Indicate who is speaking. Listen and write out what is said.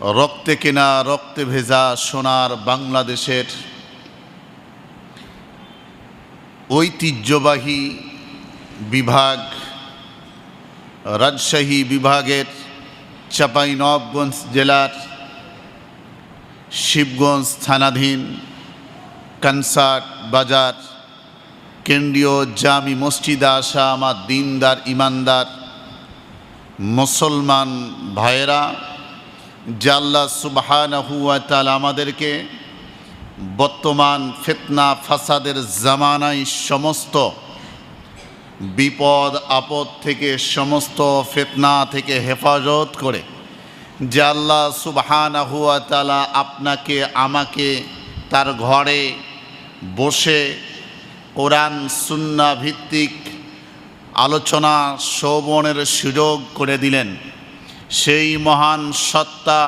Speaker 1: রক্তে কেনা রক্তে ভেজা সোনার বাংলাদেশের ঐতিহ্যবাহী বিভাগ রাজশাহী বিভাগের চাঁপাইনবাবগঞ্জ জেলার শিবগঞ্জ থানাধীন কনসার্ট বাজার কেন্দ্রীয় জামি মসজিদে আসা আমার দিনদার ইমানদার মুসলমান ভাইয়েরা, যে আল্লাহ সুবহানাহু ওয়া তাআলা আমাদেরকে বর্তমান ফিতনা ফাসাদের জামানায় সমস্ত বিপদ আপদ থেকে, সমস্ত ফিতনা থেকে হেফাজত করে, যে আল্লাহ সুবহানাহু ওয়া তাআলা আপনাকে আমাকে তার ঘরে বসে কোরআন সুন্নাহ ভিত্তিক আলোচনা শ্রবণের সুযোগ করে দিলেন, সেই মহান সত্তা